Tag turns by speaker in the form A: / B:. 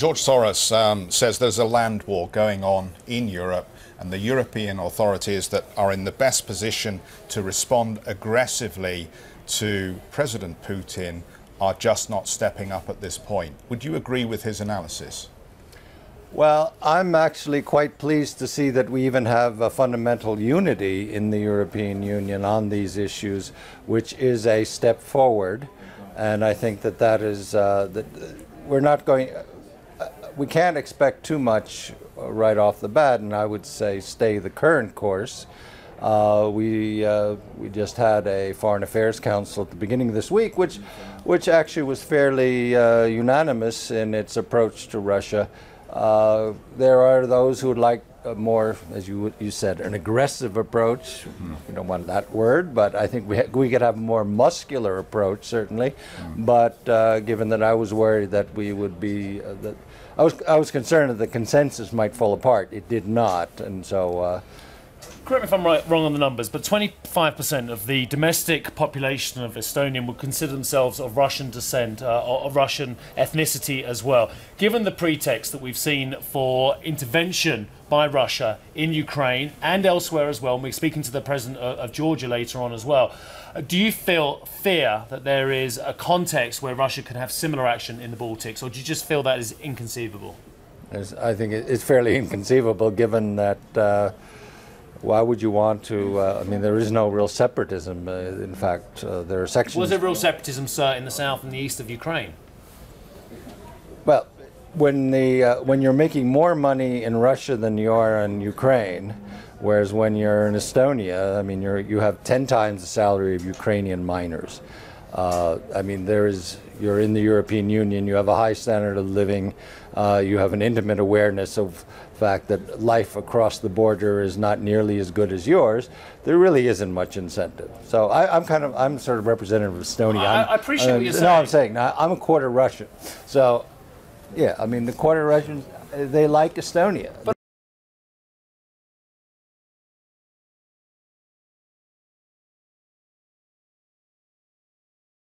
A: George Soros says there's a land war going on in Europe, and the European authorities that are in the best position to respond aggressively to President Putin are just not stepping up at this point. Would you agree with his analysis?
B: Well, I'm actually quite pleased to see that we even have a fundamental unity in the European Union on these issues, which is a step forward. And I think that that is, that we're not going, we can't expect too much right off the bat, and I would say stay the current course. We just had a Foreign Affairs Council at the beginning of this week, which actually was fairly unanimous in its approach to Russia. There are those who would like a more, as you said, an aggressive approach. We don't want that word, but I think we could have a more muscular approach, certainly. But given that I was worried that we would be, I was concerned that the consensus might fall apart. It did not, and so.
C: Correct me if I'm wrong on the numbers, but 25% of the domestic population of Estonian would consider themselves of Russian descent, or of Russian ethnicity as well. Given the pretext that we've seen for intervention by Russia in Ukraine and elsewhere as well, and we're speaking to the President of Georgia later on as well, do you fear that there is a context where Russia can have similar action in the Baltics, or do you just feel that is inconceivable?
B: I think it's fairly inconceivable, given that why would you want to, I mean, there is no real separatism. In fact, there are sections...
C: Was there real separatism, sir, in the south and the east of Ukraine?
B: Well, when you're making more money in Russia than you are in Ukraine, whereas when you're in Estonia, I mean, you have 10 times the salary of Ukrainian miners. I mean, you're in the European Union, you have a high standard of living, you have an intimate awareness of the fact that life across the border is not nearly as good as yours. There really isn't much incentive. So I'm sort of representative of Estonia.
C: I appreciate what you're saying.
B: No, I'm saying, I'm a quarter Russian. So, yeah, I mean, the quarter Russians, they like Estonia.